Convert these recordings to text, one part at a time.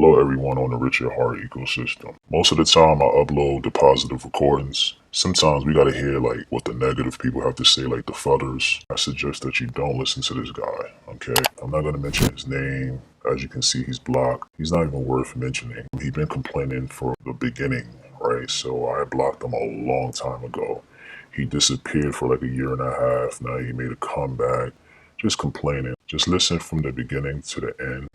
Hello everyone on the Richard Heart ecosystem. Most of the time I upload the positive recordings. Sometimes we gotta hear like what the negative people have to say, like the fudders. I suggest that you don't listen to this guy, okay? I'm not gonna mention his name. As you can see, he's blocked. He's not even worth mentioning. He's been complaining for the beginning, right? So I blocked him a long time ago. He disappeared for like a year and a half. Now he made a comeback, just complaining. Just listen from the beginning to the end.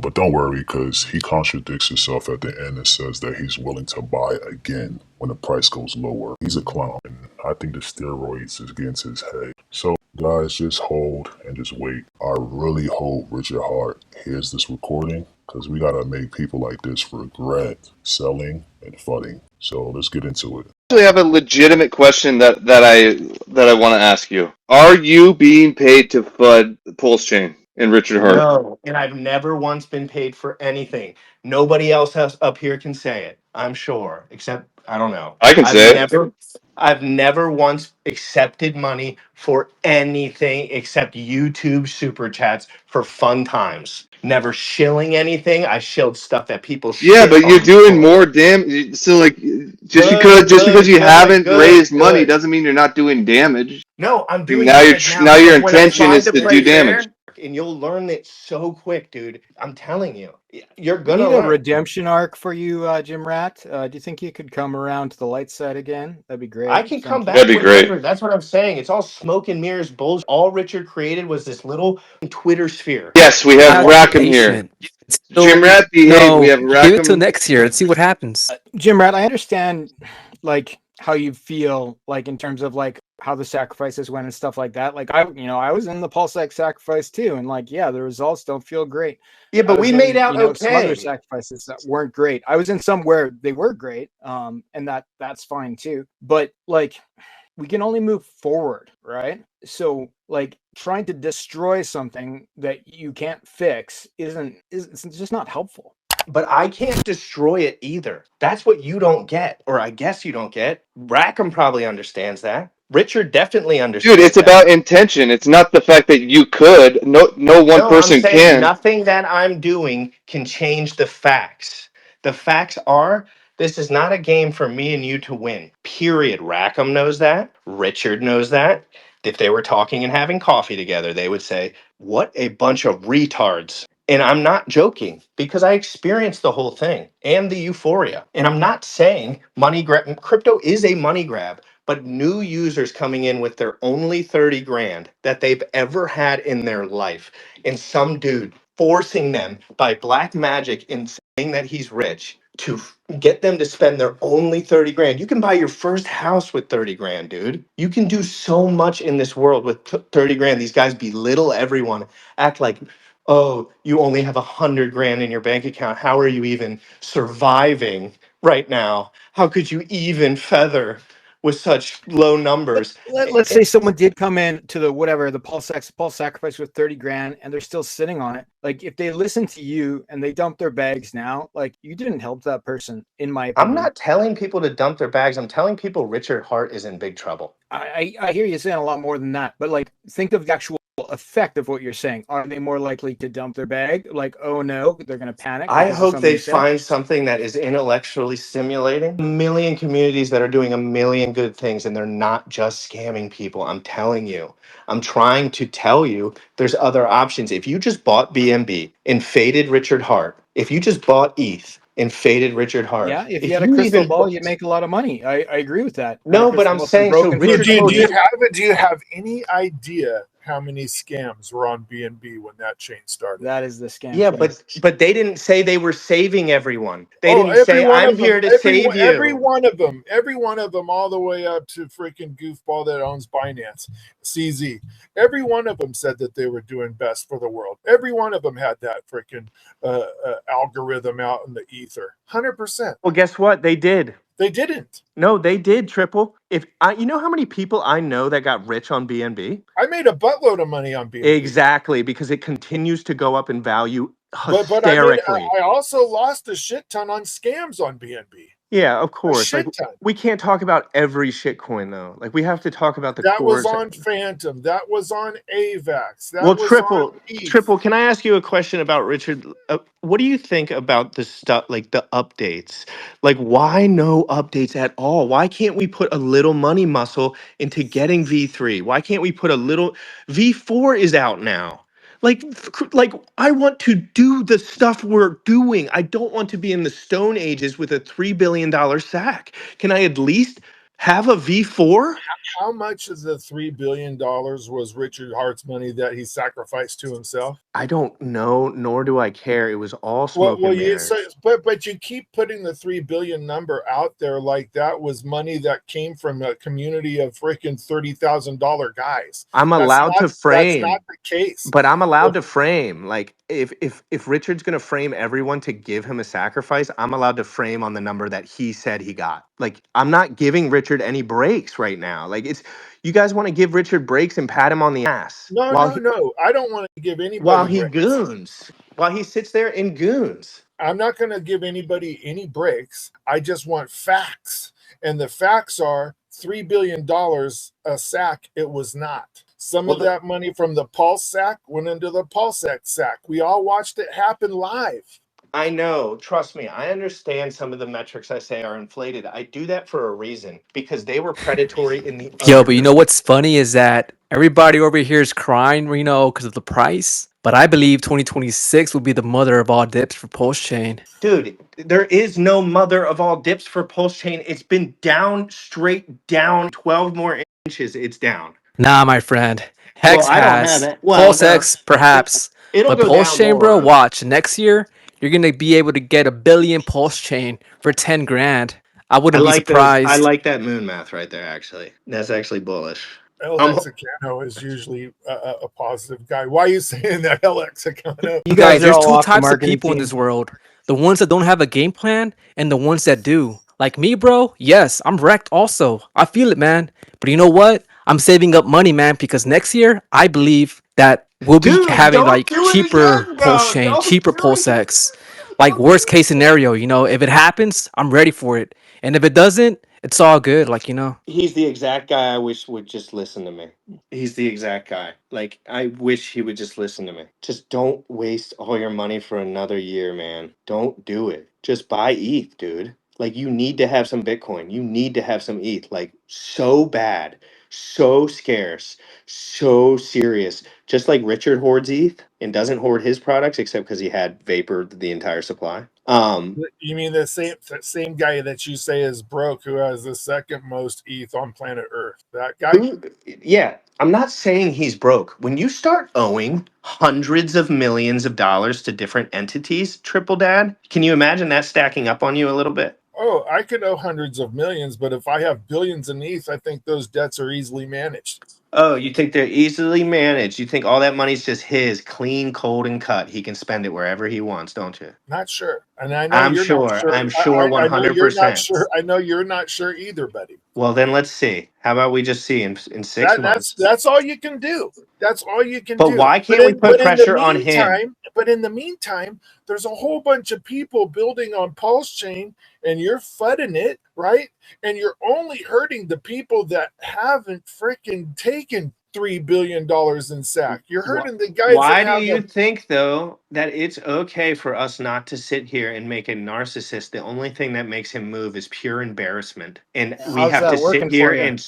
But don't worry because he contradicts himself at the end and says that he's willing to buy again when the price goes lower. He's a clown. And I think the steroids is getting to his head. So guys, just hold and just wait. I really hope Richard Hart hears this recording because we gotta make people like this regret selling and fudding. So let's get into it. I actually have a legitimate question that I want to ask you. Are you being paid to FUD Pulsechain and Richard Hart? No, and I've never once been paid for anything. Nobody else has up here can say it. I'm sure, except I don't know. I can say it. I've never once accepted money for anything except YouTube super chats for fun times. Never shilling anything. I shilled stuff that people. Yeah, shit but you're on doing for. more damage. So like, just because you haven't raised money doesn't mean you're not doing damage. No, I'm doing Now damage now your but when I'm intention trying is to play do damage. fair, and you'll learn it so quick, dude. I'm telling you, you're We gonna need a learn. redemption arc for you, Jim Rat. Do you think you could come around to the light side again? That'd be great. I can come back. That'd be great. Whenever. That's what I'm saying. It's all smoke and mirrors bullshit. All Richard created was this little Twitter sphere. Yes, we have Rackham here. Patient. Jim Rat, behave. No, We have give Rackham. it till next year. Let's see what happens. Jim Rat, I understand like how you feel like in terms of like how the sacrifices went and stuff like that. Like I was in the Pulsex sacrifice too, and like the results don't feel great. Yeah, but we made out okay. Some other sacrifices that weren't great. I was in some where they were great, and that's fine too. But like, we can only move forward, right? So like, trying to destroy something that you can't fix is just not helpful. But I can't destroy it either. That's what you don't get, or I guess you don't get. Rackham probably understands that. Richard definitely understands. Dude, it's about intention. It's not the fact that you could. No one person I'm saying can. Nothing that I'm doing can change the facts. The facts are this is not a game for me and you to win. Period. Rackham knows that. Richard knows that. If they were talking and having coffee together, they would say, "What a bunch of retards." And I'm not joking because I experienced the whole thing and the euphoria. And I'm not saying crypto is a money grab, but new users coming in with their only 30 grand that they've ever had in their life, and some dude forcing them by black magic and saying that he's rich to get them to spend their only 30 grand. You can buy your first house with 30 grand, dude. You can do so much in this world with 30 grand. These guys belittle everyone, act like, oh, you only have 100 grand in your bank account. How are you even surviving right now? How could you even feather with such low numbers? Let's say someone did come in to the pulse sacrifice with 30 grand and they're still sitting on it. Like if they listen to you and they dump their bags now, like you didn't help that person, in my opinion. I'm not telling people to dump their bags. I'm telling people Richard Hart is in big trouble. I hear you saying a lot more than that, but like think of the actual effect of what you're saying. Are they more likely to dump their bag? Like, oh no, they're going to panic. I hope they find something that is intellectually stimulating. A million communities that are doing a million good things, and they're not just scamming people. I'm telling you. I'm trying to tell you there's other options. If you just bought BNB and faded Richard Hart, if you just bought ETH and faded Richard Hart. Yeah, if you had a crystal ball, you'd make a lot of money. I agree with that. No, but I'm saying, so do you have any idea how many scams were on BNB when that chain started? That is the scam. Yeah, but they didn't say they were saving everyone. They didn't say, I'm here to save you. Every one of them, all the way up to freaking goofball that owns Binance, CZ. Every one of them said that they were doing best for the world. Every one of them had that freaking algorithm out in the ether. 100%. Well, guess what? They did. They didn't. No, they did, Triple. You know how many people I know that got rich on BNB? I made a buttload of money on BNB. Exactly, because it continues to go up in value hysterically. But I also lost a shit ton on scams on BNB. Yeah, of A course. Like shit ton. we can't talk about every shitcoin though. Like we have to talk about the That was cores. on Phantom. That was on AVAX. Well, That was on triple, ETH. triple. Can I ask you a question about Richard? What do you think about the stuff, like the updates? Like, why no updates at all? Why can't we put a little money muscle into getting V3? Why can't we put a little V4 is out now? Like I want to do the stuff we're doing. I don't want to be in the Stone Ages with a $3 billion sack. Can I at least have a V4? How much of the $3 billion was Richard Hart's money that he sacrificed to himself? I don't know, nor do I care. It was all smoke Well, and you so, mirrors. but you keep putting the 3 billion number out there like that was money that came from a community of freaking $30,000 guys. I'm That's allowed not to that's not frame, the case. but I'm allowed to frame. Like if Richard's gonna frame everyone to give him a sacrifice, I'm allowed to frame on the number that he said he got. Like I'm not giving Richard any breaks right now. Like it's you guys want to give Richard breaks and pat him on the ass No, while no, he no. I don't want to give while anybody he breaks. goons, while he sits there and goons. I'm not going to give anybody any breaks. I just want facts. And the facts are $3 billion a sack. It was not. Some Well, of that money from the Pulse sack went into the Pulsex sack. We all watched it happen live. I know. Trust me. I understand some of the metrics I say are inflated. I do that for a reason because they were predatory in the Yo, other but you know direction. what's funny is that everybody over here is crying, because of the price. But I believe 2026 will be the mother of all dips for Pulsechain. Dude, there is no mother of all dips for Pulsechain. It's been down, straight down, 12 more inches. It's down. Nah, my friend. Well, Hex I don't have has. it. Well, Pulse no, X, perhaps. it'll But go down Pulsechain, bro, more. watch. Next year, you're going to be able to get a billion Pulsechain for 10 grand. I I wouldn't be like those. I surprised. like that moon math right there, actually. That's actually bullish. El Um, Hexicano is usually a positive guy. Why are you saying that, El Hexicano? You guys Guys, are there's all two off the types of marketing people in team. this world. The ones that don't have a game plan and the ones that do. Like me, bro. Yes, I'm wrecked also. I feel it, man. But you know what? I'm saving up money, man, because next year I believe that we'll be dude, having don't like do it cheaper again, pulse though. chain, Don't cheaper do it pulse again. X. Like Don't do worst case it again. scenario, if it happens, I'm ready for it. And if it doesn't, it's all good. He's the exact guy I wish would just listen to me. He's the exact guy. Like, I wish he would just listen to me. Just don't waste all your money for another year, man. Don't do it. Just buy ETH, dude. Like, you need to have some Bitcoin. You need to have some ETH. Like, so bad, so scarce, so serious. Just like Richard hoards ETH and doesn't hoard his products except because he had vapored the entire supply. You mean the same guy that you say is broke, who has the second most ETH on planet Earth? That guy? Who, yeah, I'm not saying he's broke. When you start owing hundreds of millions of dollars to different entities, Triple Dad, can you imagine that stacking up on you a little bit? Oh, I could owe hundreds of millions, but if I have billions in ETH, I think those debts are easily managed. Oh, you think they're easily managed? You think all that money's just his, clean, cold, and cut? He can spend it wherever he wants, don't you? Not sure, and I know I'm you're not sure. sure. I'm sure I know you're not 100%. sure. I know you're not sure either, buddy. Well, then let's see. How about we just see in 6 months? That's all you can do. That's all you can But do. why can't we put pressure on him? But in the meantime, there's a whole bunch of people building on Pulse Chain, and you're fudding it, right? And you're only hurting the people that haven't freaking taken $3 billion in sack. You're hurting the guys that Why do have you them. think, though, that it's okay for us not to sit here and make a narcissist? The only thing that makes him move is pure embarrassment. And we How's have to that sit working here for you? and.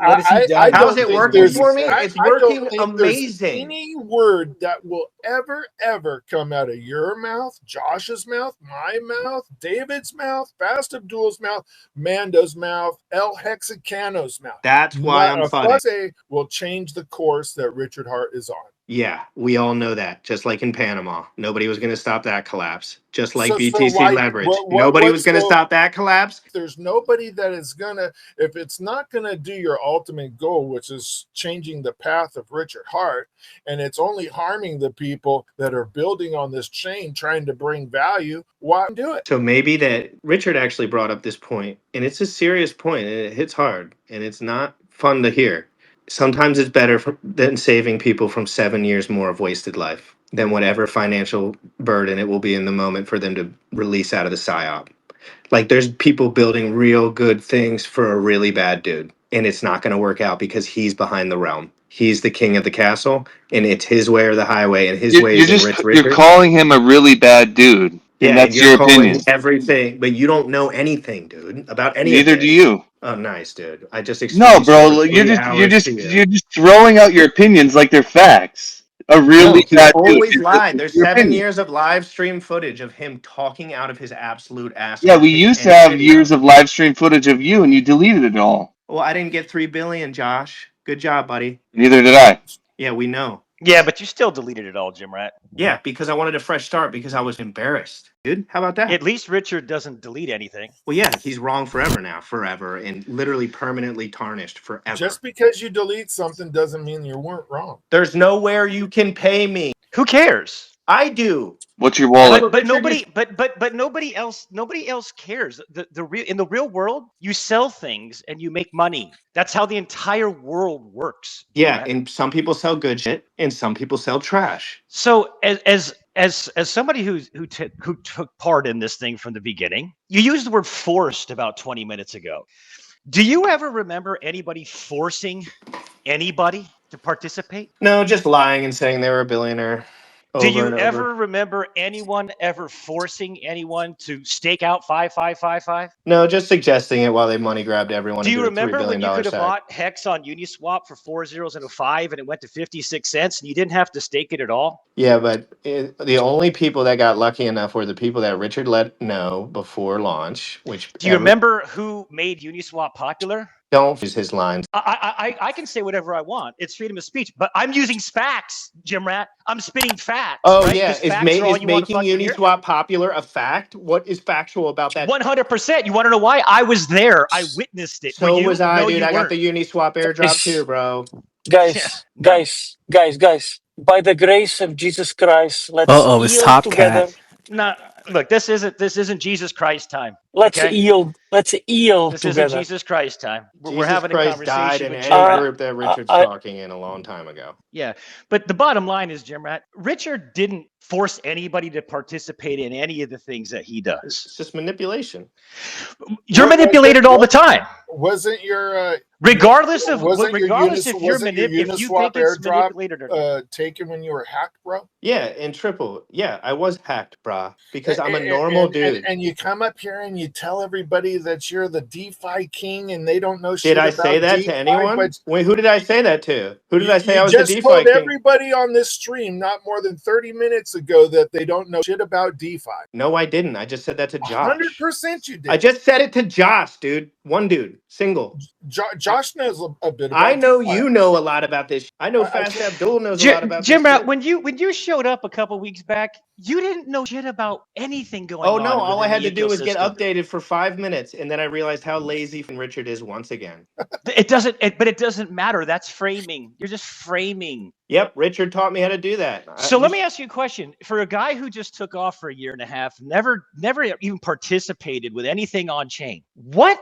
What has he I done? How's don't it think working there's for me? It's I don't working think there's amazing. any word that will ever come out of your mouth, Josh's mouth, my mouth, David's mouth, Fast Abdul's mouth, Mando's mouth, El Hexicano's mouth. That's why Not I'm a fudding. fuck say will change the course that Richard Hart is on. Yeah, we all know that. Just like in Panama, nobody was going to stop that collapse. Just like So BTC why leverage, nobody was going to stop that collapse. there's nobody that is gonna, if it's not gonna do your ultimate goal, which is changing the path of Richard Hart, and it's only harming the people that are building on this chain trying to bring value, why do it? So maybe that Richard actually brought up this point, and it's a serious point, and it hits hard, and it's not fun to hear. Sometimes it's better than saving people from 7 years more of wasted life than whatever financial burden it will be in the moment for them to release out of the psyop. Like there's people building real good things for a really bad dude, and it's not going to work out because he's behind the realm. He's the king of the castle, and it's his way or the highway, and his way is in Rich You're Richard. calling him a really bad dude, and Yeah, and that's you're your calling opinion. everything, but you don't know anything, dude, about any Neither of do this. you. Oh, nice, dude. I just No, explained bro, for you're 3 hours to you. just throwing out your opinions like they're facts. A really No, he bad dude. always lied. There's Your 7 opinion. years of live stream footage of him talking out of his absolute ass. Yeah, Go we pick used to any have video. years of live stream footage of you, and you deleted it all. Well, I didn't get 3 billion, Josh. Good job, buddy. Neither did I. Yeah, we know. Yeah, but you still deleted it all, Jim Rat. Yeah, because I wanted a fresh start because I was embarrassed. Dude, how about that? At least Richard doesn't delete anything. Well, yeah, he's wrong forever now, forever, and literally permanently tarnished forever. Just because you delete something doesn't mean you weren't wrong. There's nowhere you can pay me. Who cares? I do. What's your wallet? But Richard nobody, is- but nobody else cares. In the real world, you sell things and you make money. That's how the entire world works. Yeah, Right? and some people sell good shit, and some people sell trash. So as somebody who took part in this thing from the beginning, you used the word forced about 20 minutes ago. Do you ever remember anybody forcing anybody to participate? No, just lying and saying they were a billionaire. Do you and over. ever remember anyone ever forcing anyone to stake out 5555? No, just suggesting it while they money grabbed everyone. Do you into a $3 remember when billion you could have sack. bought Hex on Uniswap for 4 zeros and a 5 and it went to 56 cents and you didn't have to stake it at all? Yeah, but the only people that got lucky enough were the people that Richard let know before launch. Which Do you remember who made Uniswap popular? Don't use his lines. I can say whatever I want. It's freedom of speech, but I'm using facts, Jim Rat. I'm spitting facts. Oh right? yeah, 'Cause is, facts are all is you wanna making fucking hear. Uniswap popular a fact? What is factual about that? 100%. You want to know why? I was there. I witnessed it. So Were you? was I, No, dude. you I got weren't. the Uniswap airdrop too, bro. Guys, No. guys, by the grace of Jesus Christ, let's It's yield Top together. Cat. No, look, this isn't Jesus Christ time. Let's okay? yield. Let's yield This together. isn't Jesus Christ time. We're Jesus having Christ a died conversation in with any Jim Rat. group that Richard's I- talking in a long time ago. Yeah, but the bottom line is, Jim Rat, Richard didn't force anybody to participate in any of the things that he does. It's just manipulation. You're What- manipulated all the time. Wasn't your Regardless of wasn't your regardless if you're wasn't your if you Uniswap think it's airdrop, manipulated or not. taken when you were hacked, bro? Yeah, and triple. Yeah, I was hacked, brah, because I'm a normal and, dude. And you come up here and you tell everybody that you're the DeFi king and they don't know shit Did I about say that DeFi, to anyone? but Wait, who did I say that to? Who did I say you I was the just DeFi told king? everybody on this stream not more than 30 minutes ago that they don't know shit about DeFi. No, I didn't. I just said that to Josh. 100% you did. I just said it to Josh, dude. One dude, single. Josh knows a bit about I know DeFi. you know a lot about this. I know Fast Abdul knows a lot about Jim this. Rat, shit. when you showed up a couple weeks back, you didn't know shit about anything going Oh on. no! All I within had the to do was get ecosystem. updated for 5 minutes, and then I realized how lazy Richard is once again. But it doesn't matter. That's framing. You're just framing. Yep, Richard taught me how to do that. So let me ask you a question. For a guy who just took off for a year and a half, never even participated with anything on chain, what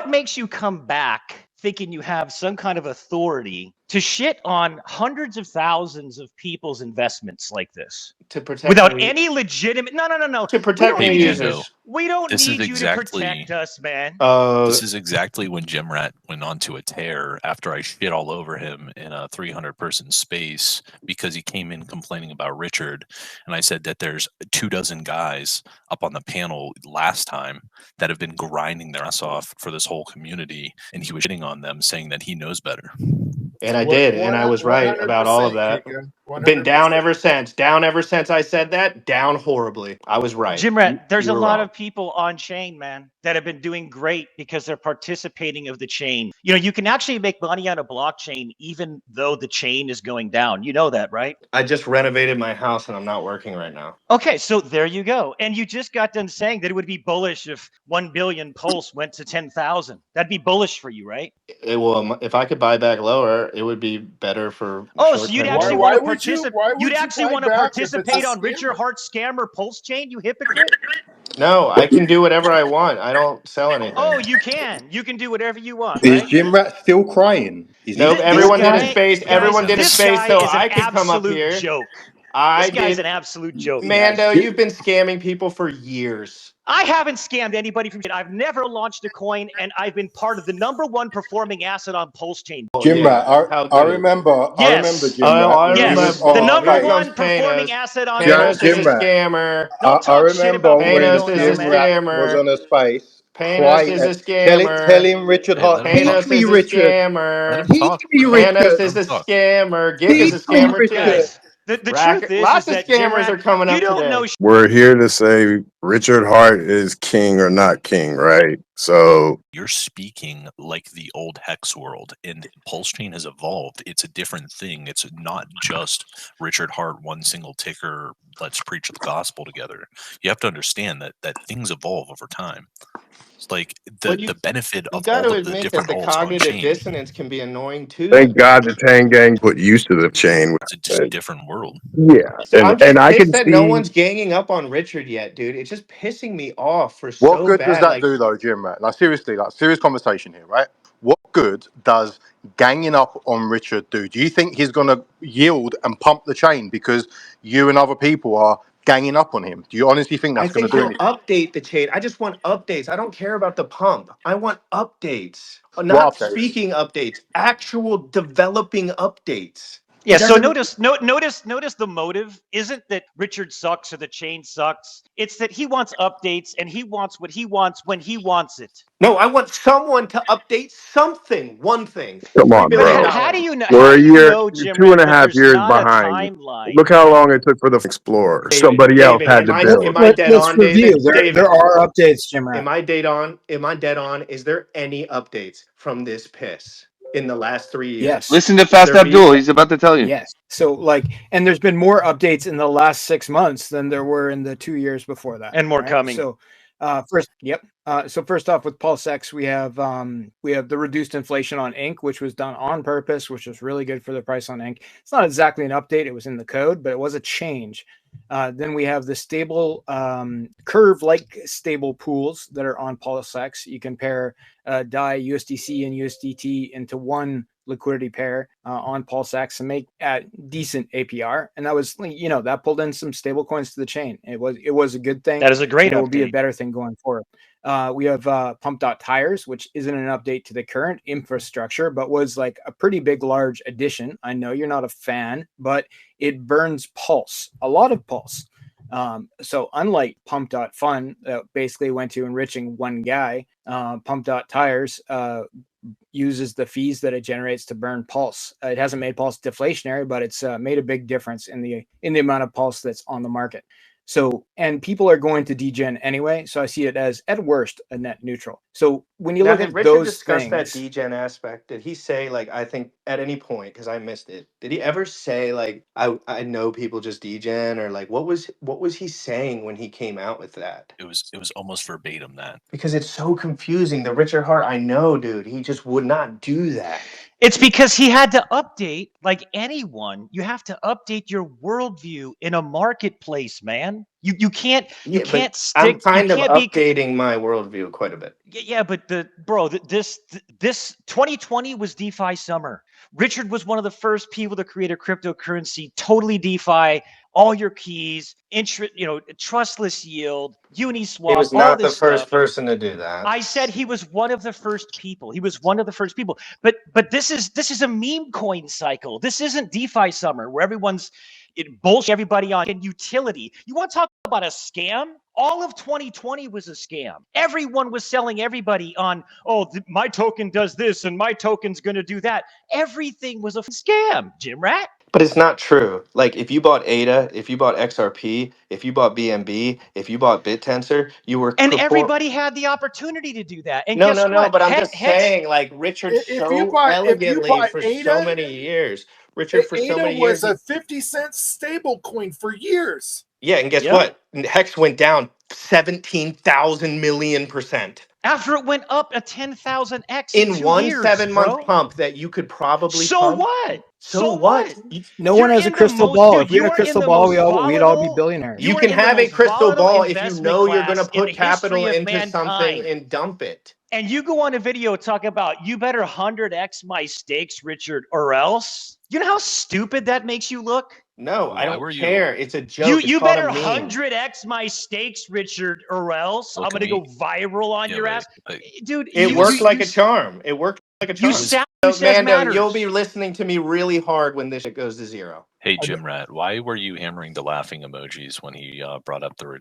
makes you come back thinking you have some kind of authority to shit on hundreds of thousands of people's investments like this to protect without new- any legitimate? No. to protect new Maybe you users. know. We don't This is need you exactly- to protect us, man. This is exactly when Jim Rat went onto a tear after I shit all over him in a 300-person space because he came in complaining about Richard. And I said that there's 24 guys up on the panel last time that have been grinding their ass off for this whole community. And he was shitting on them, saying that he knows better. And I did, and I was right about all of that. 100%. Been down ever since. Down ever since I said that. Down horribly. I was right. Jim Rat, there's You a were lot wrong. of people on chain, man, that have been doing great because they're participating of the chain. You know, you can actually make money on a blockchain even though the chain is going down. You know that, right? I just renovated my house and I'm not working right now. Okay, so there you go. And you just got done saying that it would be bullish if 1 billion Pulse went to 10,000. That'd be bullish for you, right? If I could buy back lower, it would be better for. Oh, so short-term you'd gains. actually Why want to would you- participate? why would You'd you actually buy want to back if it's a participate on scammer? Richard Heart scammer Pulse chain, you hypocrite? No, I can do whatever I want. I don't sell anything. Oh, you can. You can do whatever you want, Is right? Jim Rat still crying? Is he Nope, still everyone did crying? his face. Everyone did his this face guy so is an I could come up absolute here. joke. I This guy's did. an absolute joke, guys. Mando, you've been scamming people for years. I haven't scammed anybody from shit. I've never launched a coin, and I've been part of the #1 performing asset on Pulsechain. Oh, Jim yeah. Rat, How I good. remember Yes. Jim Rat I when he was remember. The on number Here Space. one comes performing Panos. asset on Panos is a Jim Pulsechain. Rat, scammer. Don't I talk shit remember about me if you when Panos don't is know, a Jim man. Rat was scammer. on a Space. Panos is a Tell scammer. him, Richard Hey, Hart. let him talk. Teach Panos me, is a Richard. Let scammer. him Teach talk, me, bro. Panos Richard. Let is him a talk. scammer. Gig is Teach a me, scammer too. Richard. Guys, the truth is Lots of that Jim scammers Rat, are coming you up don't know today. We're here to say Richard Hart is king or not king, right? So You're speaking like the old hex world, and Pulsechain has evolved. It's a different thing. It's not just Richard Hart, one single ticker. Let's preach the gospel together. You have to understand that things evolve over time. It's like But the benefit you of got all to of the admit that different the alts on cognitive chain. dissonance can be annoying too, thank though. God the Tang Gang put use to the chain. It's just a different world. Yeah, So I'm and just I pissed can that no see. one's ganging up on Richard yet, dude. It's just pissing me off for What so good does bad. that Like, do, though, Jim Rat? Like, seriously, like, serious conversation here, right? What good does ganging up on Richard do? Do you think he's going to yield and pump the chain because you and other people are ganging up on him? Do you honestly think I that's going to think do he'll anything? update the chain. I just want updates. I don't care about the pump. I want updates. What Not updates? speaking updates, actual developing updates. Yeah, It so doesn't. notice the motive isn't that Richard sucks or the chain sucks. It's that he wants updates and he wants what he wants when he wants it. No, I want someone to update something. One thing. Come $3 on, But billion. bro. how do you know? How We're do a you year, know, Jim two Rat, and a that half there's years not a behind. timeline? Look how long it took for the Explorer. David, Somebody else David, had to am build. I dead Let's on, review. David? There David, are updates, Jim Rat. am I dead on? Am I dead on? Is there any updates from this piss in the last 3 years? Yes. Listen to Should Fast there be? Abdul. He's about to tell you. Yes. So like, and there's been more updates in the last 6 months than there were in the 2 years before that. And more right? coming. So first, yep. So first off with Pulsex, we have the reduced inflation on ink, which was done on purpose, which was really good for the price on ink. It's not exactly an update. It was in the code, but it was a change. Then we have the stable curve-like stable pools that are on Pulsex. You can pair DAI, USDC, and USDT into one liquidity pair on Pulsex and make at decent APR. And that was, that pulled in some stable coins to the chain. It was a good thing. That is a great and it will be a update. better thing going forward. We have pump.tires, which isn't an update to the current infrastructure, but was like a pretty big, large addition. I know you're not a fan, but it burns pulse, a lot of pulse. So unlike pump.fun, that basically went to enriching one guy, pump.tires uses the fees that it generates to burn pulse. It hasn't made pulse deflationary, but it's made a big difference in the amount of pulse that's on the market. So, and people are going to degen anyway, so I see it as at worst a net neutral. So when you Now, look did at Richard those discuss that things, degen aspect? Did he say, like, I think at any point, because I missed it, did he ever say, like, I know people just degen, or like what was he saying when he came out with that? It was almost verbatim that. Because it's so confusing. The Richard Hart, I know, dude, he just would not do that. It's because he had to update, like anyone, you have to update your worldview in a marketplace, man. You can't Yeah, but stick. I'm kind You of can't be. updating my worldview quite a bit. Yeah, but this 2020 was DeFi summer. Richard was one of the first people to create a cryptocurrency, totally DeFi, all your keys, trustless yield, He Uniswap, was all not the this first stuff. person to do that. I said he was one of the first people. He was one of the first people. But this is a meme coin cycle. This isn't DeFi summer where everyone's bullshit everybody on utility. You want to talk about a scam? All of 2020 was a scam. Everyone was selling everybody on, my token does this and my token's going to do that. Everything was a scam, Jim Rat. But it's not true. Like, if you bought ADA, if you bought XRP, if you bought BNB, if you bought BitTensor, you were And everybody had the opportunity to do that. And No, guess no, no. what? But I'm just Hex. saying, like, Richard If you so elegantly buy for so ADA, many years. Richard for so ADA many years. was a 50-cent stable coin for years. Yeah, and guess what? Hex went down 17,000 million %. After it went up a 10,000x In 2 one years, 7-month pump that you could probably So pump. what? So what? no one has a crystal ball. If we had a crystal ball, we'd all be billionaires. You can have a crystal ball if you know you're going to put capital into something and dump it. And you go on a video talk about, you better 100x my stakes, Richard, or else. You know how stupid that makes you look? No, I Why don't were you? care. It's a joke. It's You called better a meme. 100x my stakes, Richard, or else Well, I'm can gonna go we? viral on Yeah, your wait. ass, dude. It worked like a charm. It worked like a You charm. sound So, who says Mando, you'll be matters. listening to me really hard when this shit goes to zero. Hey, Jim Rat, why were you hammering the laughing emojis when he brought up the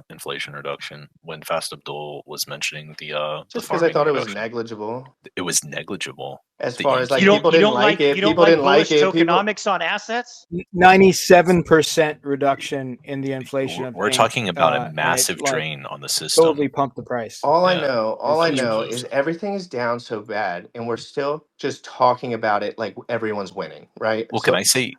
inflation reduction when Fast Abdul was mentioning the Just because I farming thought it was reduction? negligible. It was negligible. As The far as like You Yankee. don't people you didn't don't like like it. you don't People like didn't bullish like it. People. tokenomics on assets? 97% reduction in the inflation of We're ink, talking about a and it massive like drain on the system. totally pumped the price. All I Yeah, It's know huge. is everything is down so bad, and we're still just talking about it like everyone's winning, right? Well, can I say,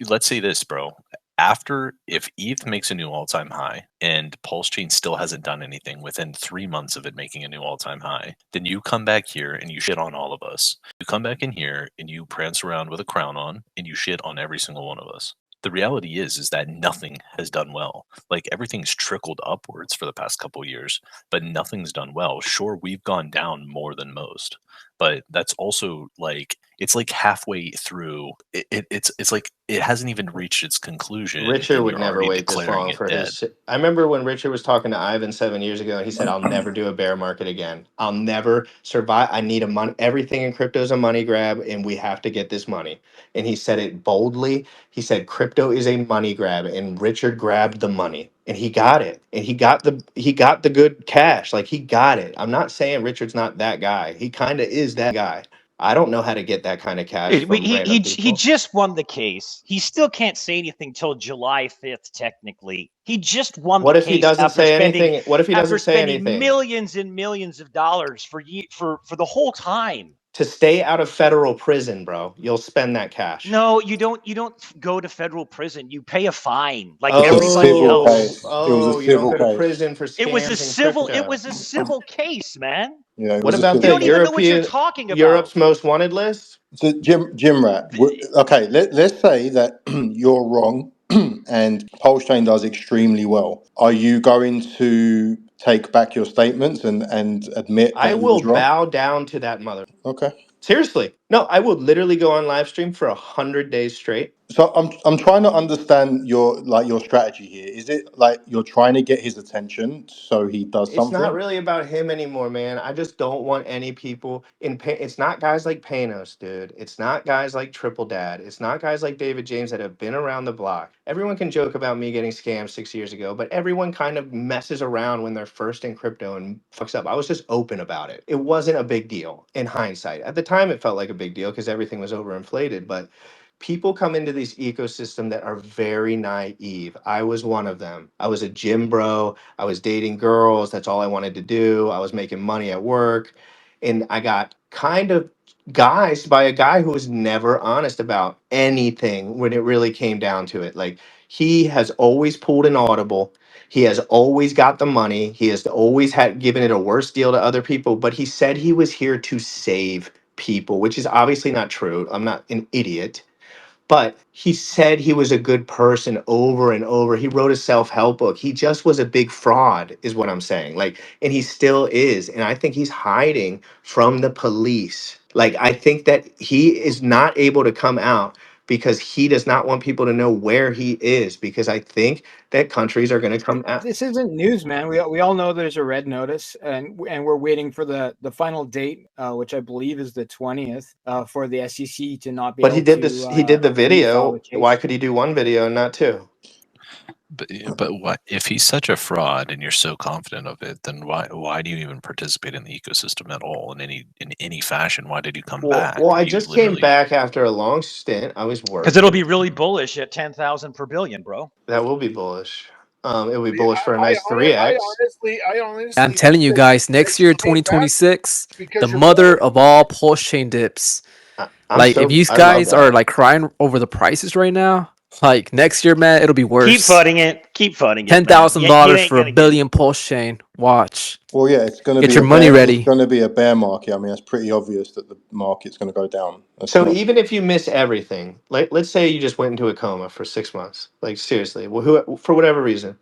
let's say this, bro. After, if ETH makes a new all-time high and Pulsechain still hasn't done anything within 3 months of it making a new all-time high, then you come back here and you shit on all of us. You come back in here and you prance around with a crown on and you shit on every single one of us. The reality is that nothing has done well. Like, everything's trickled upwards for the past couple years, but nothing's done well. Sure, we've gone down more than most, but that's also like, it's like halfway through. It's like it hasn't even reached its conclusion, Richard and would you're never already wait this declaring long it for dead. his. I remember when Richard was talking to Ivan 7 years ago, and he said, "I'll never do a bear market again. I'll never survive. I need a money. Everything in crypto is a money grab, and we have to get this money." And he said it boldly. He said, "Crypto is a money grab," and Richard grabbed the money, and he got it, and he got the good cash. Like, he got it. I'm not saying Richard's not that guy. He kind of is that guy. I don't know how to get that kind of cash Dude, from random he people. just won the case. He still can't say anything till July 5th, technically. He just won What the if he case doesn't after say spending anything? What if he doesn't say anything? millions and millions of dollars for the whole time. To stay out of federal prison, bro, you'll spend that cash. No, you don't go to federal prison. You pay a fine like It's a everybody civil else. case. It was a You don't civil go to case. prison for It was a scams in civil crypto. case, man. Yeah, it What was a about You civil the don't case. even know what you're European, talking about. Europe's most wanted list? So Jim Rat, okay, let's say that you're wrong and Pulsechain does extremely well. Are you going to take back your statements and admit I that you will was wrong? bow down to that mother. Okay. Seriously. No, I will literally go on live stream for 100 days straight. So I'm trying to understand your strategy here. Is it like you're trying to get his attention so he does It's not something? really about him anymore, man. I just don't want any people in pain. It's not guys like Panos, dude. It's not guys like Triple Dad. It's not guys like David James that have been around the block. Everyone can joke about me getting scammed 6 years ago, but everyone kind of messes around when they're first in crypto and fucks up. I was just open about it. It wasn't a big deal in hindsight. At the time, it felt like a big deal because everything was overinflated, but people come into this ecosystem that are very naive. I was one of them. I was a gym bro. I was dating girls. That's all I wanted to do. I was making money at work. And I got kind of guised by a guy who was never honest about anything when it really came down to it. Like, he has always pulled an audible. He has always got the money. He has always had given it a worse deal to other people, but he said he was here to save people, which is obviously not true. I'm not an idiot, but he said he was a good person over and over. He wrote a self-help book. He just was a big fraud, is what I'm saying. Like, and he still is. And I think he's hiding from the police. Like, I think that he is not able to come out because he does not want people to know where he is, because I think that countries are going to come out. This isn't news, man. We all know there's a red notice, and we're waiting for the final date, which I believe is the 20th, for the SEC to not be But able he did to. this. He did the refile video. the case. Why could he do one video and not two? But what if he's such a fraud and you're so confident of it? Then why do you even participate in the ecosystem at all in any fashion? Why did you come back? Well, I You just came literally back after a long stint. I was working. Because it'll be really bullish at 10,000 per billion, bro. That will be bullish. It will be bullish for a nice 3x. I honestly I'm telling you guys, next year, 2026, the mother of all Pulsechain dips. Like, if you I love guys are that. like crying over the prices right now, like next year, man, it'll be worse. Keep funding it. Keep funding it. $10,000 for a billion Pulsechain. Watch. Well, yeah, it's going to Get be your money ready. It's going to be a bear market. I mean, it's pretty obvious that the market's going to go down. So even if you miss everything, like, let's say you just went into a coma for 6 months, like, seriously, for whatever reason,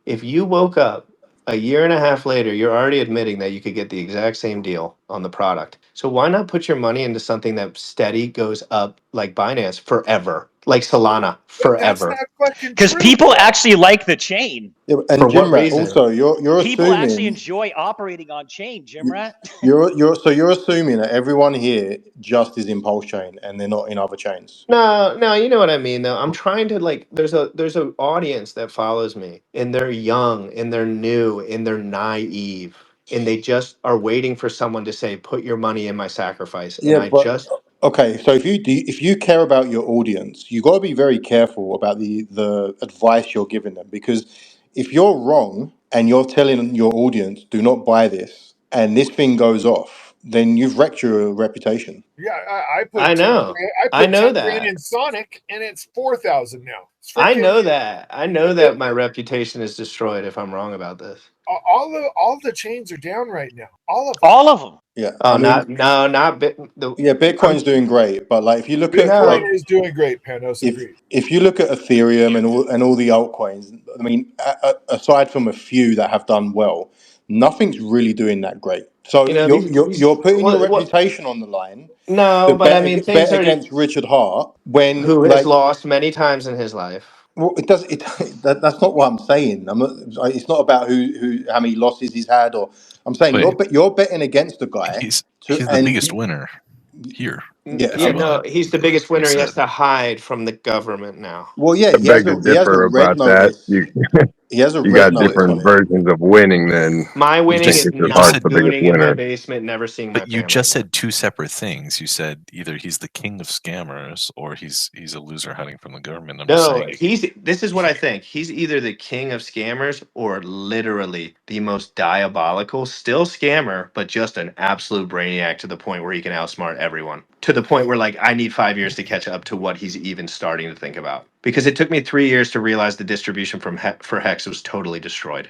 if you woke up a year and a half later, you're already admitting that you could get the exact same deal on the product. So why not put your money into something that steady goes up, like Binance, forever? like Solana But that's forever. not fucking Because true. people actually like the chain. Yeah, For and what Jim Rat, reason? also, you're People actually assuming enjoy operating on chain, Jim Rat. you're assuming that everyone here just is in Pulse Chain and they're not in other chains. No, you know what I mean though. I'm trying to like there's a audience that follows me and they're young and they're new and they're naive and they just are waiting for someone to say put your money in my sacrifice and Yeah, I but just okay. So if you care about your audience, you got to be very careful about the advice you're giving them, because if you're wrong and you're telling your audience do not buy this, and this thing goes off, then you've wrecked your reputation. Yeah, I I put 10 know. grand, I I put know 10 grand that. in Sonic and it's 4,000 now. It's I freaking know that. I know it, that my reputation is destroyed if I'm wrong about this. all the chains are down right now. All of them. All of them. Yeah, Oh, I mean, not yeah, I'm Bitcoin's doing great, but like if you look at Bitcoin no. like is doing great, Panos, if agreed. if you look at Ethereum and all the altcoins, I mean, aside from a few that have done well, nothing's really doing that great. So You know you're these putting your what reputation on the line no, to but I mean things bet are against Richard Hart when who has like, lost many times in his life. well, that's not what I'm saying. I'm not, it's not about who how many losses he's had, or I'm saying Wait, you're betting against the guy to he's the and biggest winner here, yeah, if Yeah, you no, want. he's the Like biggest you winner. He has said. to hide from the government now. well, yeah, I beg to he has a differ red about that. notice. He has a You red got notice on different him. versions of winning. Then My you winning think is Richard You just not Hart's said, the biggest gooning in my winner? basement, never seeing my but you family just again. said two separate things. You said either he's the king of scammers or he's a loser hiding from the government. I'm just No, saying. this is what I think. He's either the king of scammers or literally the most diabolical, still scammer, but just an absolute brainiac to the point where he can outsmart everyone. To the point where like I need 5 years to catch up to what he's even starting to think about. Because it took me 3 years to realize the distribution for Hex was totally destroyed.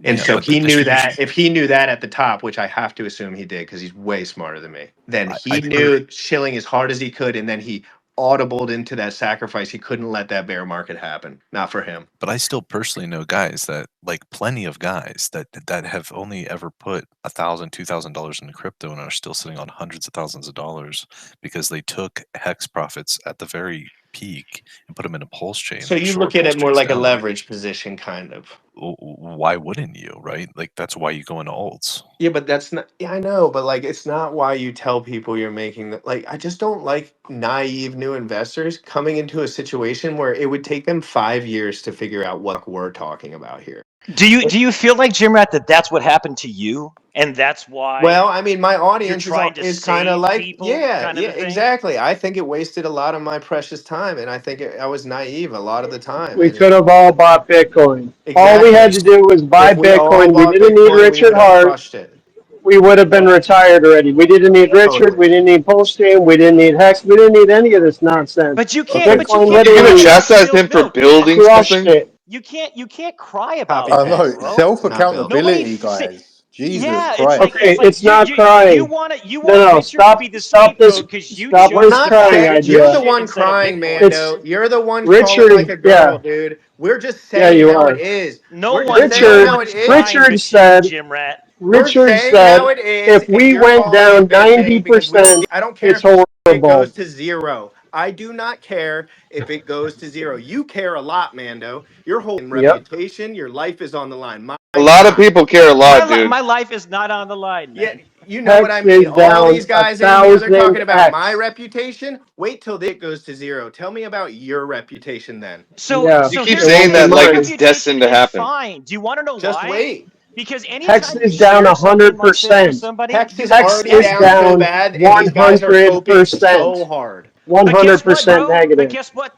And Yeah, so but the he knew distribution. that if he knew that at the top, which I have to assume he did because he's way smarter than me, then he I per, knew shilling as hard as he could, and then he audibled into that sacrifice. He couldn't let that bear market happen. Not for him. but I still personally know guys that like plenty of guys that have only ever put $1,000, $2,000 into crypto and are still sitting on hundreds of thousands of dollars because they took hex profits at the very peak and put them in a pulse chain, So like you short look at pulse it more chains like a down there. leverage position, kind of. Why wouldn't you, right? Like that's why you go into alts. Yeah, but that's not. Yeah, I know, but like, it's not why you tell people you're making that. Like, I just don't like naive new investors coming into a situation where it would take them 5 years to figure out what we're talking about here. Do you feel like, Jim Rat, that that's what happened to you, and that's why Well, I mean, my you're audience trying to is kind of save like, people, yeah, kind of yeah, a thing? exactly. I think it wasted a lot of my precious time, and I think I was naive a lot of the time. We And could have all bought Bitcoin. All we had exactly, to do was buy if we all Bitcoin. We bought didn't need Bitcoin, we Richard would have Hart. crushed it. We would have been retired already. We didn't need Richard. Totally. We didn't need Pulsechain. We didn't need Hex. We didn't need any of this nonsense. But you can't. Okay, But you Bitcoin can't You're gonna cry literally about chastise him for no. building crushed something? it. You can't cry Copy about I that, know, paste. bro. self Not building. Nobody. accountability, guys. Jesus Yeah, Christ. Okay, it's like it's not you crying. want No, Richard to be the stop this. scapegoat because you Stop We're this chose to not crying buy saying the you're good the idea. shit one instead of crying, Bitcoin. It's Mando. You're the one crawling like Richard. a girl, Yeah, dude. We're just yeah, saying you how it are. is. No We're just one, no saying Richard. how it one's is. crying Richard to shit, said. Jim Rat. We're Richard saying how said, it is, if and we you're went calling down it bitching because we don't. 90%, I don't care it's if it goes horrible. to zero. I do not care if it goes to zero. You care a lot, Mando. Your whole Yep. reputation, your life is on the line. A Mine's lot of not. people care a lot, dude. My life is not on the line, Yeah, man. you know what I Hex mean. is All down these guys in here, they're talking about my 1,000x. reputation. Wait till it goes to zero. Tell me about your reputation then. So Yeah, You so keep it here's the saying won't be thing. that My like mine. it's destined reputation to is happen. fine. Do you want to know Just why? wait. Because Hex anytime you is down share something like this with 100%. somebody, Hex you is Hex already is down so down bad, and these guys are coping so 100%. hard. but guess what, 100% bro? But negative guess what,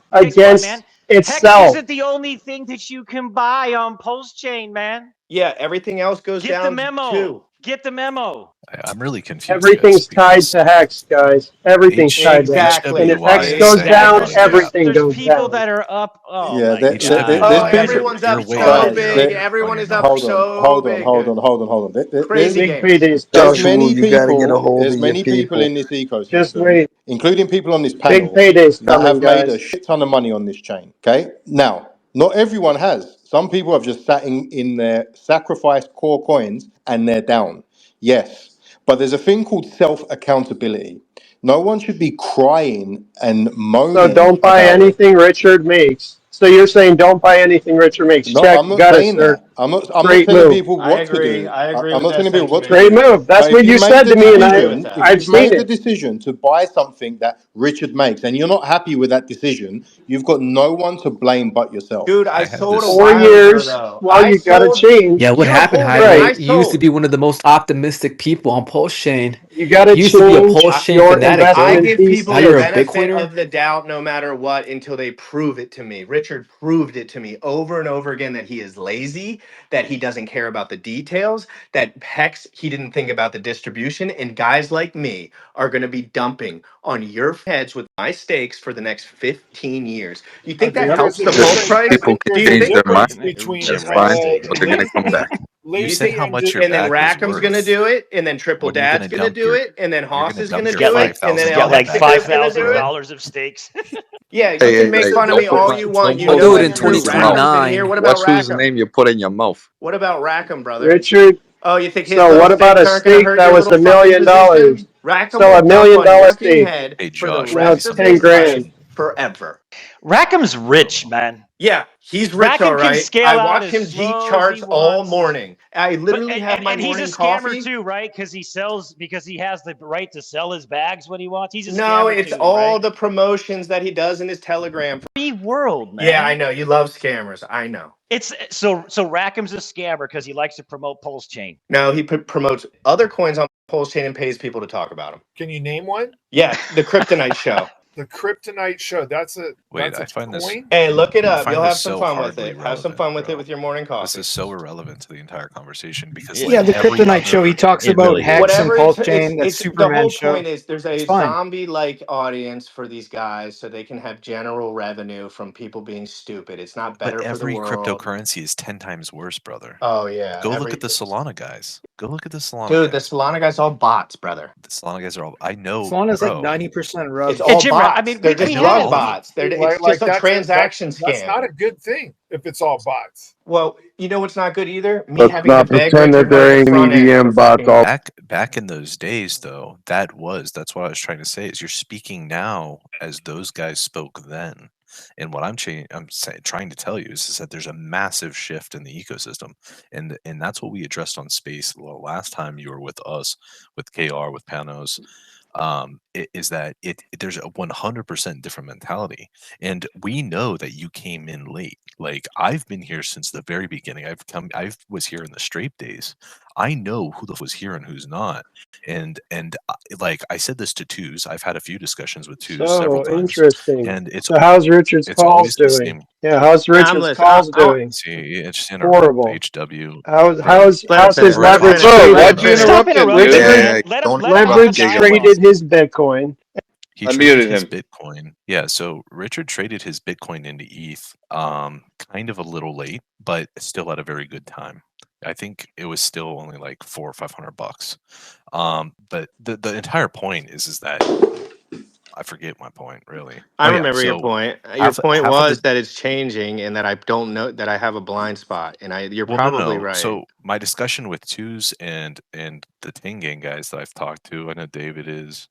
man? against Hex itself. isn't the only thing that you can buy on Pulsechain, man. Yeah, everything else goes Get the down memo. too. Get the memo. I'm really confused, guys, Everything's tied because to Hex, guys. Everything's tied to Hex. And if Exactly. Hex HWY is goes saying down, money in Exactly. gap. everything There's goes people down. that are up. Oh Yeah, my there's Oh, god. people, everyone's You're up way so guys. big. overestimating Bitcoin Everyone here, is up man. so big. Hold on. Crazy Big games. payday is There's coming. Joshua, many you got to get a people. hold There's of your many people people. in this Just ecosystem, wait. including people on this Big panel, payday is that coming, have made a guys. shit ton of money on this chain. Okay, now not everyone has. Some people have just sat in their sacrificed core coins and they're down. Yes, but there's a thing called self accountability. No one should be crying and So moaning don't buy about. anything Richard makes. So you're saying don't buy anything Richard makes. No, Check. I'm not Got it, saying sir. that. I'm not Straight telling move. people I what to agree. do. I agree I'm with not that telling people what to sentiment. Straight do. move. That's But if what you've you made said the to me, and I agree with decision, that. if I've you've seen made the it. decision to buy something that Richard makes, and you're not happy with that decision, you've got no one to blame but yourself. Dude, I I had sold a this. 4 while ago years. though. Well, I you got to sold. Yeah, change. what You're happened, holding. Right. I Hydrate? You used to sold. be one of the most optimistic people on Pulse Chain. You got to You used to be a Pulse change I, Chain your fanatic, I investment bro. give Now people the you're a thesis. benefit Bitcoiner. of the doubt no matter what until they prove it to me. Richard proved it to me over and over again that he is lazy, that he doesn't care about the details, that Hex, he didn't think about the distribution. And guys like me are going to be dumping on your heads with my stakes for the next 15 years. You think that There's helps a the pulse difference. I price? People think can Do there's you a change think? their difference mind. between That's Jim Rat, fine, but they're gonna come lazy, back. you said lazy how and much your And then bag was Rackham's gonna worth. do it, and then Triple When are you going Dad's to gonna dump do your? it, and then You're Haas going to is dump gonna your Get do five it, like and then thousand El get dollar like bag. Hexican's five gonna thousand do it. dollars of stakes. Yeah, you Hey, can hey, make hey! fun of me Don't put all my, you want. don't You put know Dude, words in it's in true. his mouth. Rackham's in here. 2029. What about Watch whose Rackham? name you put in your mouth. What about Rackham, brother? Richard. Oh, you think his So little what about stakes a aren't gonna stake hurt that your was little $1 fucking million? position? Rackham So will $1 dump million on your fucking stake. head Hey for the Josh, Now rest it's of 10 his life grand. forever. Rackham's rich, bro. man. Yeah, he's rich, all Rackham can right. I scale out watch as him heat slow as he charts all wants. morning. I But literally have my and he's a morning scammer coffee. too, right? Because he has the right to sell his bags when he wants. He's a No, scammer it's too, all right? the promotions that he does in his Telegram. Free world, Yeah, I man. know. You love scammers. I know. It's so Rackham's a scammer because he likes to promote Pulse Chain. No, he promotes other coins on Pulse Chain and pays people to talk about them. can you name one? Yeah, the Kryptonite Show. The Kryptonite Show. That's a Wait, I a find this. coin. Hey, look it I up. find You'll this have some so fun with hardly it. Have some relevant, fun with it bro. with your morning This coffee. is so irrelevant to the entire conversation because Yeah, Yeah, like the every Kryptonite show. He other. talks it about really Hex is. and Whatever Pulse Chain. That it's the Superman whole show. point is there's It's a fine. zombie like audience for these guys so they can have general revenue from people being stupid. It's not But better for the every world. cryptocurrency is 10 times worse, brother. Oh yeah, Go look at the Solana guys. Go look at the Solana dude, the guys. Solana guys all bots, brother. The Solana guys are all. I know, Solana's like bro. 90% It's rug. Hey, all Jim Rat, I bots. mean, They're I just we know had drug all it. of them. bots. It's Like just a that's transaction that's scam. not a good thing if it's all bots. Well, you know what's not good either? Me Let's having to not beg pretend that Richard Hart there to ain't front end for EVM bots fucking. all. Back in those days, though, that's what I was trying to say is you're speaking now as those guys spoke then. And what I'm trying to tell you is that there's a massive shift in the ecosystem, and that's what we addressed on Space the last time you were with us, with KR, with Panos. Is that there's a 100% different mentality, and we know that you came in late. Like I've been here since the very beginning. I was here in the Strape days. I know who the was here and who's not. And like I said this to Twos. I've had a few discussions with Twos several So times, interesting. and So how's Richard's it's calls always the doing? same. Yeah, how's Yeah, I'm Richard's listening. calls doing? See, it's just interrupt Horrible. HW, How's Let him his finish. Let him leverage finish. Bro, Let traded? him why'd you finish. Stop interrupt him, interrupting dude? him, Richard man. Yeah, don't Let him have interrupt the leverage Giga dialogue. Boss. traded his Bitcoin. He I traded muted his him. Bitcoin. Yeah, so Richard traded his Bitcoin into ETH, kind of a little late, but still at a very good time. I think it was still only like $400 or $500. But the entire point is that I forget my point really. I Oh yeah, remember your so point. Your half point half of the was that it's changing and that I don't know that I have a blind spot. And you're well, no, probably no. right. So my discussion with Twos and the Ting Gang guys that I've talked to, I know David is.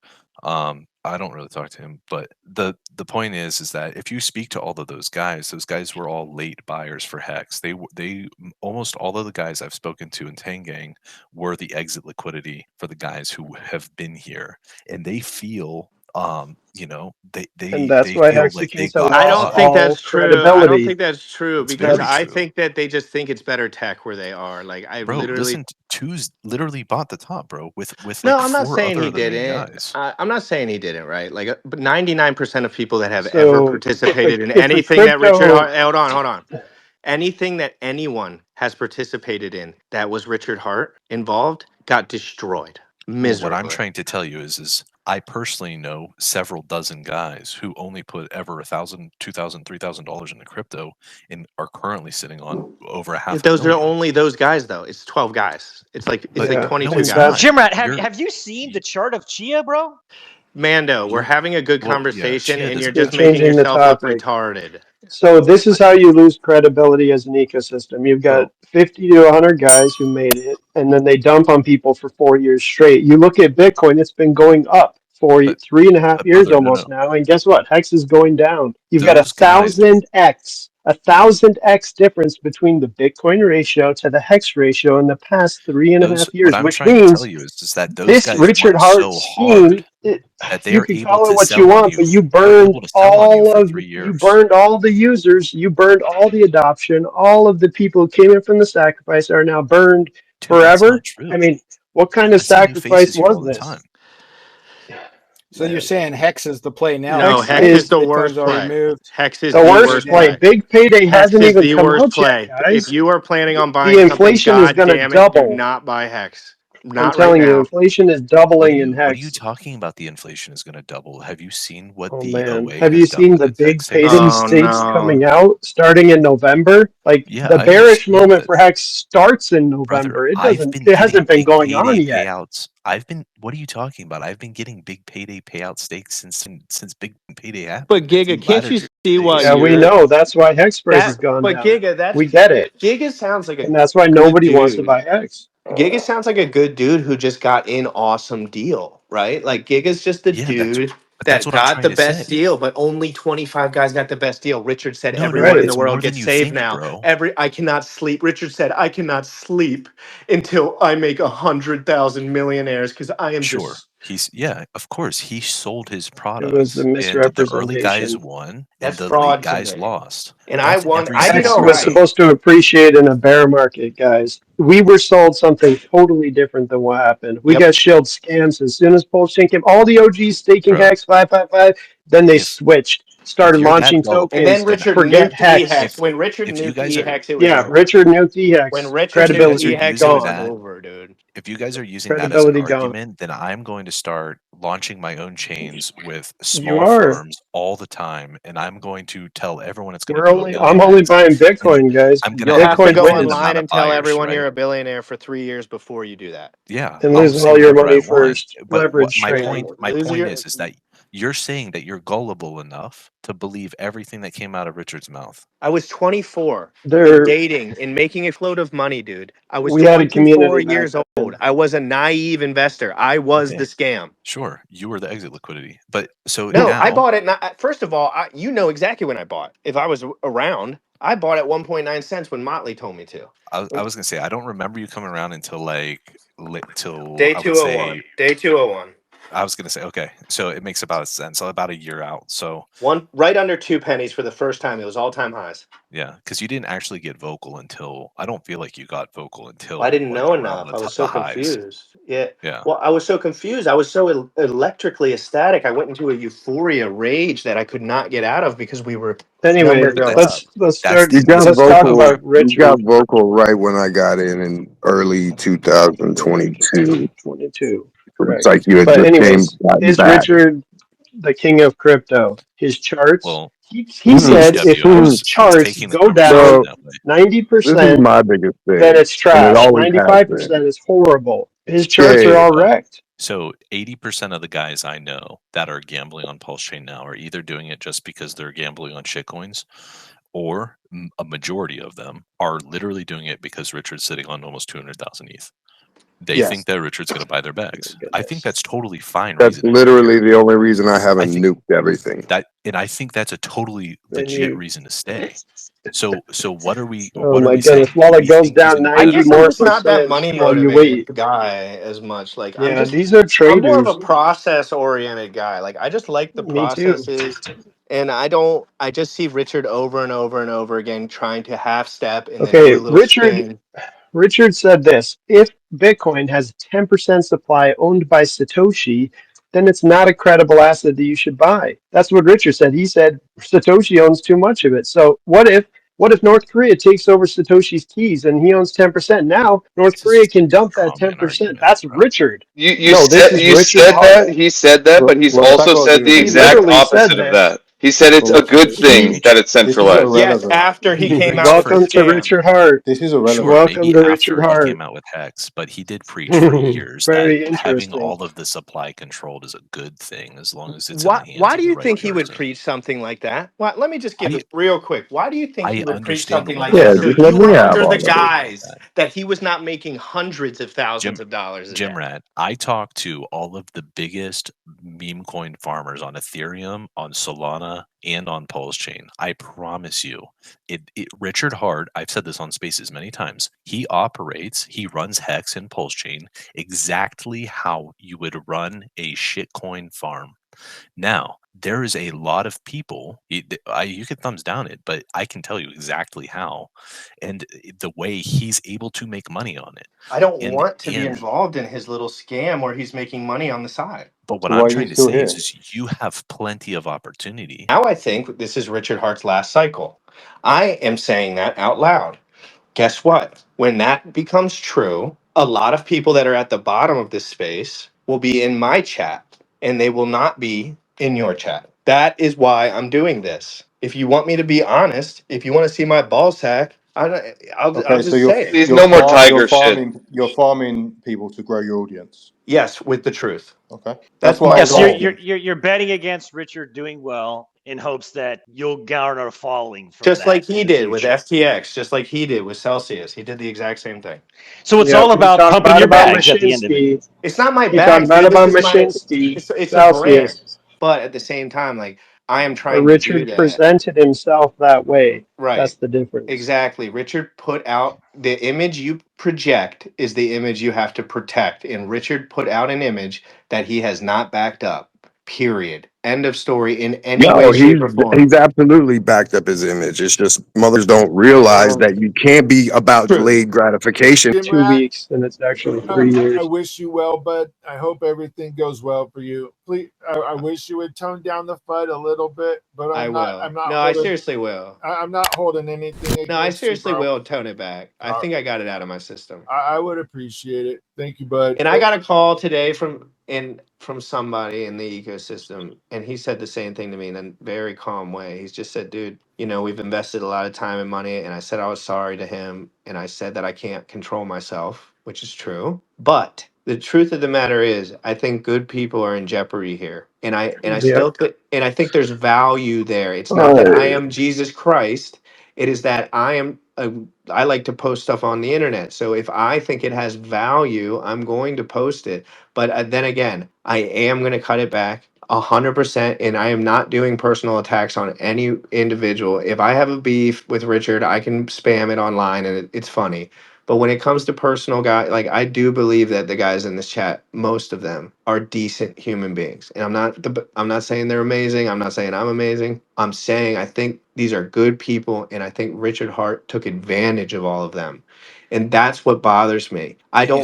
I don't really talk to him, but the point is that if you speak to all of those guys were all late buyers for Hex. They almost all of the guys I've spoken to in Tang Gang were the exit liquidity for the guys who have been here, and they feel And they that's why feel like they Hexicans have got I lost don't caught. think all that's true. I don't credibility. think that's true It's because very That's I true. think that they just think it's better tech where they are. Like I Bro, literally. listen, Twos literally bought the top, bro, with No, like I'm not four saying other he of the main didn't. guys. I'm not saying he didn't, right? Like, but 99% of people that have ever so participated in if a anything that Richard crypto Hart, hold on, anything that anyone has participated in that was Richard Hart involved got destroyed Well, what I'm miserably. trying to tell you is I personally know several dozen guys who only put ever $1,000, $2,000, $3,000 into crypto and are currently sitting on over a half a Those are million. only those guys, though. It's 12 guys. It's like But yeah, 22 no, it's and guys. not. that's Jim Rat, You're have you seen the chart of Chia, bro? Mando, we're you're having a good well, yeah, conversation, Chia and you're doesn't. you're just making changing the yourself look topic. retarded. So this is how you lose credibility as an ecosystem. You've got Bro, 50 to 100 guys who made it, and then they dump on people for 4 years straight. You look at Bitcoin; it's been going up for But 3.5 years brother, no, almost now, and guess what? Hex is going down. You've got those guys. 1,000x difference between the Bitcoin ratio to the Hex ratio in the past 3.5 What years, I'm which trying to tell means you is that those this guys Richard work Hart so scheme, hard that they you are can able call it to what you sell on want, you. but you They're able burned to sell on you for 3 you years. burned all the users, you burned all the adoption, all of the people who came in from the sacrifice are now burned Dude, that's forever. not true. I mean, what kind of I see new sacrifice faces here was all the this? time. So you're saying Hex is the play now No, Hex because Hex is is the Bitcoin's worst already play. moved. Hex is the the worst worst play. play. Big payday Hex hasn't is even the come worst out yet, play. If guys. you are planning on The buying something, inflation is god going to damn it, do double. not buy Hex. I'm Not right telling you, now. inflation is What doubling are in you Hex. talking about? The inflation is going to double. Have you seen what Oh the man, OA have you has done seen with the its big Hex payday staking? Oh stakes no. coming out starting in November? Like Yeah, the I bearish understand moment that, for Hex starts in brother. November. I've been It getting hasn't been big going on payday yet. payouts. What are you talking about? I've been getting big payday payout stakes since big payday But happened. If Giga, you can't ladder you trade see why Yeah, stakes, we you're know. That's why Hex price has that gone but down. Giga, that's We get it. Giga sounds like a And that's why good nobody wants to dude. buy Hex. Giga sounds like a good dude who just got an awesome deal, right? Like Giga's just the yeah, dude that's that what I'm got trying the to say. best deal, but only 25 guys got the best deal. Richard said No, no, no. everyone in Right. the It's world more than gets you saved think, now. bro. I cannot sleep. Richard said I cannot sleep until I make 100,000 millionaires because I am Sure. just Of course. He sold his It was a products, and the early guys misrepresentation. won, and that's the late fraud to guys me. lost. And I That's won. every I did Hex all single was time. right. supposed to appreciate in a bear market, guys. We were sold something totally different than what happened. We Yep. got shelled scams as soon as Pulsechain came. All the OGs staking Bro, Hex 555. Then they if switched, if started you're that launching And gullible, then tokens. then Richard Forget nuked Hex. EHEX. if When Richard if you nuked guys are EHEX, it was Yeah, over. Richard nuked When Hex. Richard if you nuked guys are Credibility EHEX, it using was gone. that over, dude. if you guys are using that as an Credibility gone. argument, then I'm going to start launching my own chains with You small are. firms all the time, and I'm going to tell everyone it's going to We're do a only. I'm billion only X, buying and Bitcoin, guys. I'm going to You'll have have an to Bitcoin go infinite wins. online amount of and tell buyers, everyone right? you're a billionaire for 3 years before you do that. Yeah, And I'll losing all say your whatever I money want. first. But what Leverage trading. my Lose point your is that you're saying that you're gullible enough to believe everything that came out of Richard's mouth. I was 24 and There, dating and making a float of money, dude. I was we had a 24 community back years old. then. I was a naive investor. I was the Okay, scam. sure, you were the exit liquidity. But so No, I now, bought it. Not, first of all, you know exactly when I bought. If I was around, I bought at 1.9 cents when Motley told me to. I was gonna say I don't remember you coming around until till Day I would 201. say Day 201. I was gonna say okay, so it makes about sense. So about a year out. So One right under 2 pennies for the first time. It was all time highs. yeah, because you didn't actually get vocal until I don't feel like you got vocal Well, I until didn't like know around enough. I was the so highs. confused. Yeah. Yeah. Well, I was so confused. I was so electrically ecstatic. I went into a euphoria rage that I could not get out of because we were Anyway, numbers But are that's up. let's that's start. the You got Let's miserable talk vocal. about part. You got Richard. vocal right when I got in early 2022. 22, It's correct. like you had But just came anyways, gotten is back. Richard the king of crypto? His charts. Well, He said if HW, his I was charts taking the go down conversation Well, that way. this is 90%, my biggest then thing, it's and it trash. always has 95% been. is horrible. His Yeah, charts yeah, are yeah. all wrecked. So 80% of the guys I know that are gambling on Pulsechain now are either doing it just because they're gambling on shitcoins, or a majority of them are literally doing it because Richard's sitting on almost 200,000 ETH. They Yes. think that Richard's going to buy their Oh my bags. I think goodness. that's totally fine That's reasoning to literally hear. the only reason I I haven't think nuked everything. and I think that's a totally Then legit you. reason to stay. So what are we Oh my saying? goodness. While Do it we goes think he's down going to be I able to 90 guess I'm more sell? just not that percent money while you motivated wait. guy as much. Like Yeah, these are I'm more of a traders. process oriented guy. Like I just like the Me too. processes, and I just see Richard over and over and over again trying to half step and then Okay, do a little spin. Richard said this: if Bitcoin has 10% supply owned by Satoshi, then it's not a credible asset that you should buy. That's what Richard said. He said Satoshi owns too much of it. So what if North Korea takes over Satoshi's keys and he owns 10%? Now North This is Korea just a can dump that straw man 10%. argument, That's bro. Richard. You No, this is you Richard said Hart. that, he said that, but he's Let's also tackle said the the He exact literally said opposite of this. that. He said it's a Well, good thing that it's This is centralized. Yes, irrelevant. after he He came preached out with the for Welcome to scam. Richard Hart. This is sure, irrelevant. Welcome maybe to Richard after he came Hart. out with Hex, but he did preach for years that Very having interesting. all of the supply controlled is a good thing as long as it's in Why? the hands Why of do the you right think he would person. preach something like that? Well, let me just give I it real quick. Why do you think he I would preach understand the something like yeah, that? limits. So just let you me were have under the all of it. guise that he was not making hundreds of thousands Jim of dollars a day. Jim Rat, I talked to all of the biggest meme coin farmers on Ethereum, on Solana, and on Pulsechain. I promise you, Richard Hart, I've said this on Spaces many times, he runs Hex and Pulsechain exactly how you would run a shitcoin farm. Now, there is a lot of people, you can thumbs down it, but I can tell you exactly how and the way he's able to make money on it. I don't And want to be and involved in his little scam where he's making money on the side. but what So I'm why are you trying to still say here? is you have plenty of opportunity. Now I think this is Richard Hart's last cycle. I am saying that out loud. Guess what? When that becomes true, a lot of people that are at the bottom of this space will be in my chat and they will not be in your chat. That is why I'm doing this. If you want me to be honest, if you want to see my ball sack, I'll Okay, so just say it. Please, no more tiger shit. you're farming people to grow your audience. Yes, with the truth. Okay, That's that's what I my was Yes, goal. asking. you're betting against Richard doing well in hopes that you'll garner a following from Just that like in he the did with future. FTX, just like he did with Celsius. He did the exact same thing. So it's Yeah, all he about talked pumping bad your about bags at the end of it. Mashinsky. It's not my He talked bags, bad dude. This about is my Mashinsky, it's a brand. Celsius. But at the same time, like I am But trying to do Richard that. presented himself that way. Right. That's the difference. Exactly. Richard put out the image you project is the image you have to protect. And Richard put out an image that he has not backed up. Period. End of story in any No, way, he's shape, or form. he's absolutely backed up his image. It's just mothers don't realize Um, that you can't be about True. delayed gratification. Jim Two Rat, weeks, and it's actually 3 years. I wish you well, bud. I hope everything goes well for you. Please, I wish you would tone down the FUD a little bit, but I I'm not. will. I'm not No, I holding. seriously will. I'm not holding anything No, I against you, seriously bro. will tone it back. I think I got it out of my system. I would appreciate it. Thank you, bud. And I got a call today from somebody in the ecosystem, and he said the same thing to me in a very calm way. He's just said, "Dude, we've invested a lot of time and money." And I said I was sorry to him, and I said that I can't control myself, which is true. But the truth of the matter is, I think good people are in jeopardy here, and I Yeah. still and I think there's value there. It's not that I Right. am Jesus Christ. It is that I like to post stuff on the internet. So if I think it has value, I'm going to post it. But then again, I am going to cut it back 100%. And I am not doing personal attacks on any individual. If I have a beef with Richard, I can spam it online and it's funny. But when it comes to personal like I do believe that the guys in this chat, most of them are decent human beings. And I'm not saying they're amazing. I'm not saying I'm amazing. I'm saying I think these are good people, and I think Richard Hart took advantage of all of them. And that's what bothers me. You, I you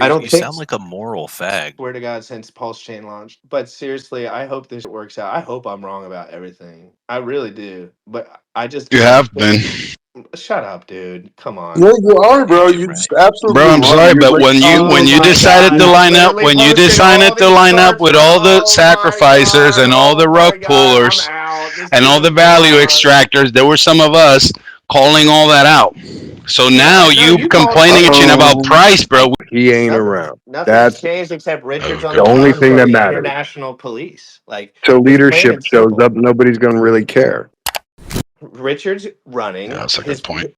don't think sound like a moral fag. swear to God since Pulse Chain launched. But seriously, I hope this works out. I hope I'm wrong about everything. I really do. But You I have been. shut up, dude. Come Yeah, on. you are, Hey, bro. Jim You're Rat, just absolutely Bro, I'm wrong. sorry, You're but like, Oh when you my decided God. to I'm line up, literally when you posting all decided to these line up charts with now. all the Oh my sacrificers God. and all the Oh rug my God. I'm pullers out. This and all the isn't value fun. extractors, there were some of us calling all that out. So now Yeah, no, you you called complaining me itching out. about uh-oh, price, bro. he ain't Nothing, around. nothing's That's changed except Richard's on the the only run thing from that the matters. international police. Like, Till it's plain leadership and shows simple. up, nobody's gonna really care. Richard's Yeah, running that's a good his point.